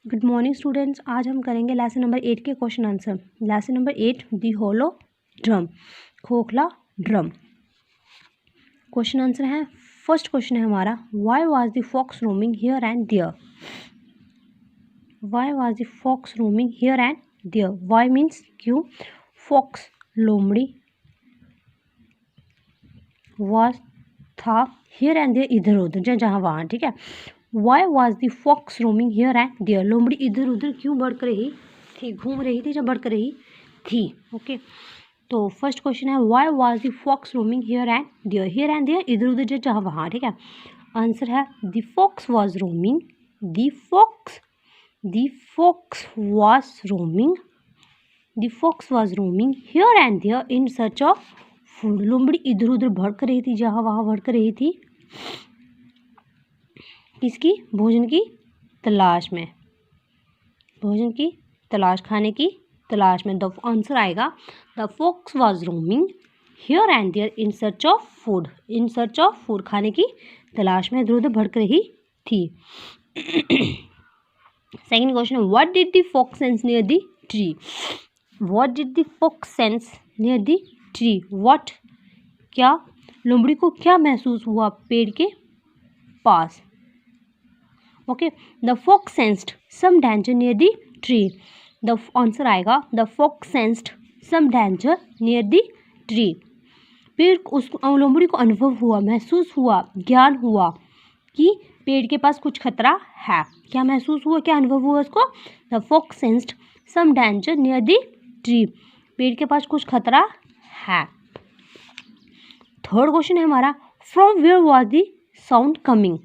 Good morning students. आज हम करेंगे लेसन नंबर 8 के क्वेश्चन आंसर। लेसन नंबर 8 दी होलो ड्रम, खोखला ड्रम। क्वेश्चन आंसर है, फर्स्ट क्वेश्चन है हमारा, why was the fox roaming here and there. Why was the fox roaming here and there. Why means क्यों, fox लोमड़ी, was था, here and there इधर उधर जहाँ वहाँ, ठीक है। Why was the fox roaming here and there, लोमड़ी इधर उधर क्यों भड़क रही थी, घूम रही थी, जब भड़क रही थी। ओके, तो फर्स्ट क्वेश्चन है, why was the fox roaming here and there. Here and there इधर उधर जहाँ वहाँ, ठीक है। आंसर है, the fox was roaming, the fox was roaming, the fox was roaming here and there in search of food. लोमड़ी इधर उधर भड़क रही थी, जहाँ वहाँ भड़क रही थी, किसकी, भोजन की तलाश में, भोजन की तलाश, खाने की तलाश में। द आंसर आएगा, the fox was roaming here and there in search of food, in search of food, खाने की तलाश में इधर उधर भड़क रही थी। Second question, what did the fox sense near the tree. What did the fox sense near the tree. What, क्या, लोमड़ी को क्या महसूस हुआ पेड़ के पास। Okay, the fox sensed some danger near the tree. The answer आएगा, the fox sensed some danger near the tree. पेड़, उस लोमड़ी को अनुभव हुआ, महसूस हुआ, ज्ञान हुआ कि पेड़ के पास कुछ खतरा है। क्या महसूस हुआ, क्या अनुभव हुआ उसको, the fox sensed some danger near the tree, पेड़ के पास कुछ खतरा है। थर्ड क्वेश्चन है हमारा, from where was the sound coming.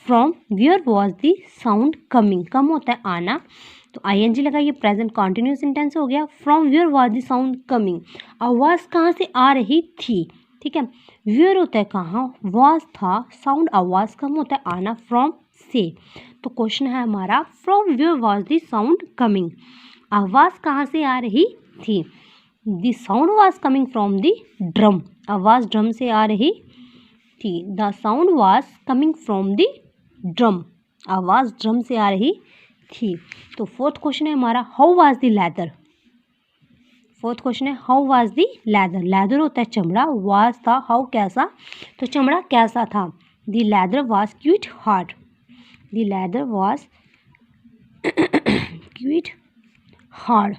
From where was the sound coming, come होता है आना, तो ING लगाइए, प्रेजेंट कॉन्टिन्यूस सेंटेंस हो गया। From where was the sound coming, आवाज़ कहाँ से आ रही थी, ठीक है। वेयर होता है कहाँ, वॉज था, साउंड आवाज़, कम होता है आना, फ्रॉम से। तो क्वेश्चन है हमारा, from where was the sound coming, आवाज़ कहाँ से आ रही थी। The sound was coming from the drum, आवाज़ ड्रम से आ रही थी। The sound was coming from the drum, आवाज़ ड्रम से आ रही थी। तो फोर्थ क्वेश्चन है हमारा, how was the leather. Fourth question है, how was the leather. Leather होता है चमड़ा, वाज था, हाउ कैसा, तो चमड़ा कैसा था। The leather was quite hard, the leather was quite hard,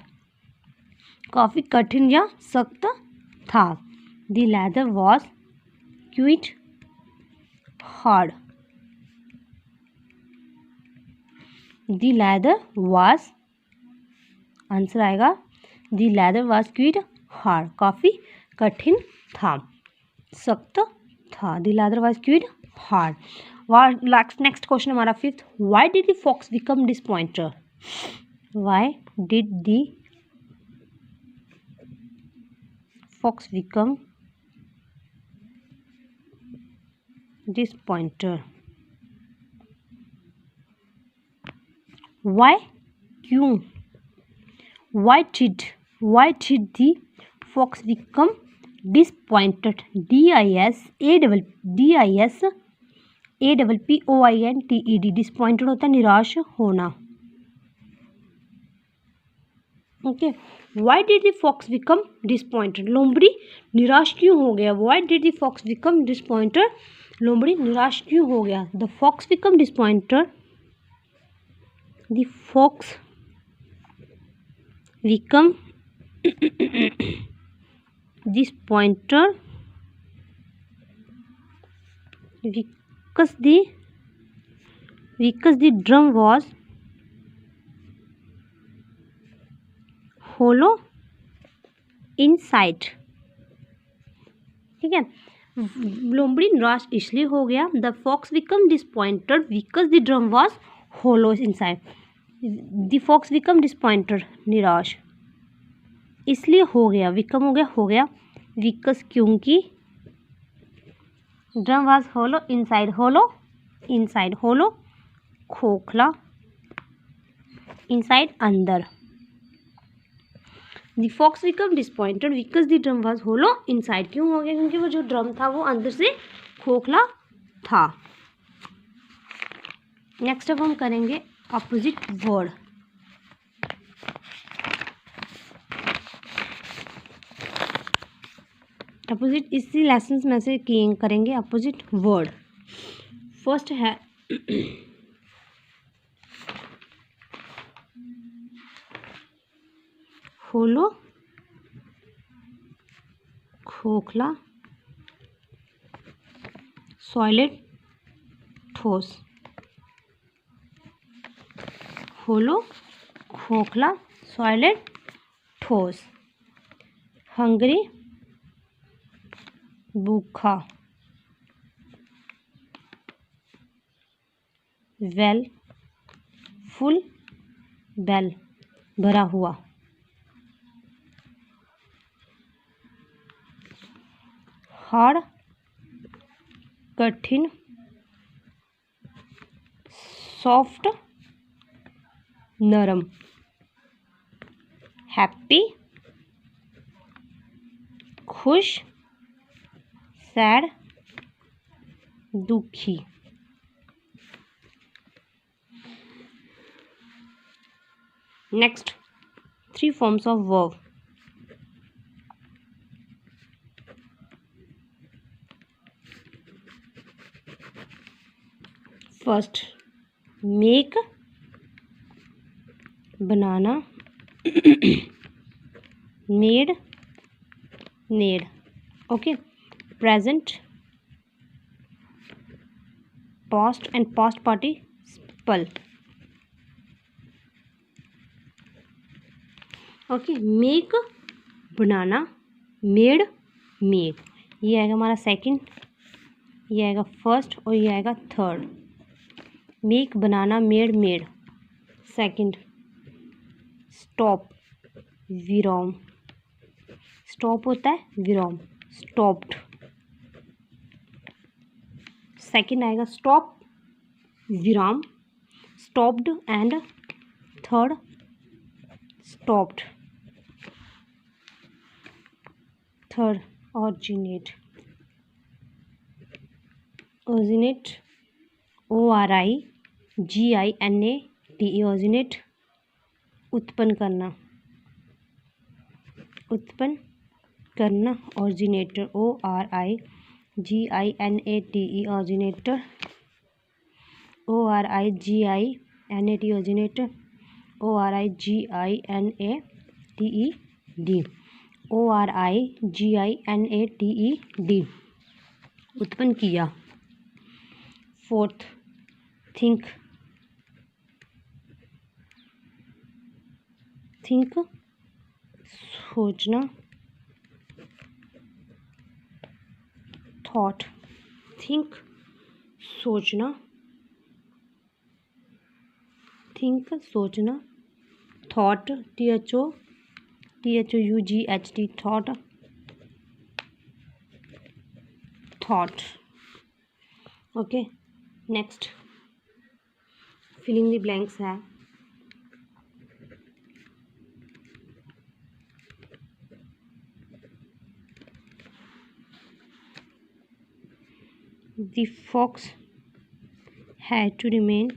काफ़ी कठिन या सख्त था। The leather was quite hard, the leather was, answer आएगा, the leather was quite hard, काफ़ी कठिन था, सख्त था। The leather was quite hard. Next question हमारा fifth, why did the fox become disappointed. Why did the fox become disappointed. Why, क्यों, why did the fox become disappointed, disappointed, disappointed होता है निराश होना। Okay, why did the fox become disappointed, लोमड़ी निराश क्यों हो गया। why did the fox become disappointed, लोमड़ी निराश क्यों हो गया। the fox become disappointed, the fox become disappointed because the drum was hollow inside, ठीक है। लोमड़ी निराश इसलिए हो गया, the fox become disappointed because the drum was hollow inside. The fox become disappointed, निराश इसलिए हो गया, बिकम हो गया बिकॉज क्योंकि drum was hollow inside, hollow खोखला, इनसाइड अंदर। The fox become disappointed because the drum was hollow inside, क्यों हो गया, क्योंकि वो जो ड्रम था वो अंदर से खोखला था। नेक्स्ट अब हम करेंगे अपोजिट वर्ड, अपोजिट इसी लेसन में से करेंगे अपोजिट वर्ड। फर्स्ट है होलो, खोखला, सॉलिड, ठोस। होलो, खोखला, सॉलिड, ठोस। हंग्री, भूखा। वेल, फुल, बेल, भरा हुआ। हार्ड, कठिन, सॉफ्ट, नरम। हैप्पी, खुश, सैड, दुखी। Next 3 forms of verb। First make, बनाना, made, made. Okay, present, past and past participle. Okay, make, बनाना, मेड, मेड। ये आएगा हमारा सेकंड, ये आएगा फर्स्ट और ये आएगा थर्ड। मेक, बनाना, मेड, मेड। सेकंड स्टॉप, विराम। स्टॉप होता है विराम, स्टॉप्ड। सेकंड आएगा स्टॉप, विराम, stopped and third stopped. Third originate, originate, ORIGINATE, originate, उत्पन्न करना, उत्पन्न करना। Originator, ORIGINATE, originator, ORIGINATE, originator, ORIGINATED, ORIGINATED, उत्पन्न किया। फोर्थ थिंक, थिंक, सोचना, थॉट। थिंक, सोचना, थिंक, सोचना, thought, THOUGHT, thought, thought. Okay, next filling the blanks है the fox had to remain,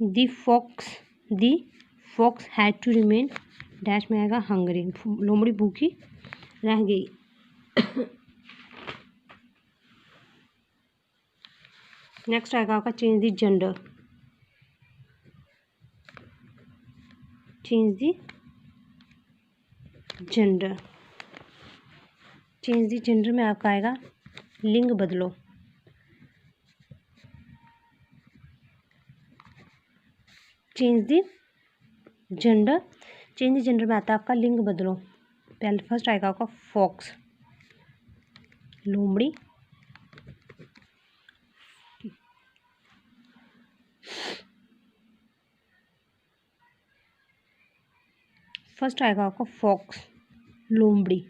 the fox had to remain dash में आएगा Hungary, लोमड़ी भूखी रह गई। नेक्स्ट आएगा आपका change the gender, change the gender. Change the gender में आपका आएगा लिंग बदलो। Change the gender, change the gender में आता है आपका लिंग बदलो। पहले फर्स्ट आएगा आपका फॉक्स, लोमड़ी, फर्स्ट आएगा आपका फॉक्स, लोमड़ी।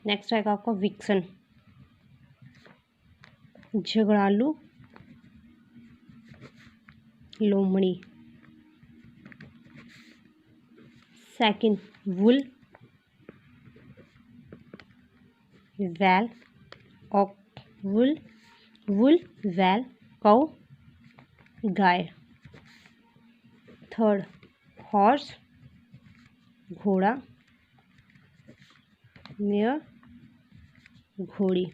नेक्स्ट आएगा आपका विक्सन, झगड़ालू, लोमड़ी। सेकंड वुल, वैल, ऑक, वुल, वैल, काउ गाय। थर्ड हॉर्स घोड़ा, मेयर घोड़ी।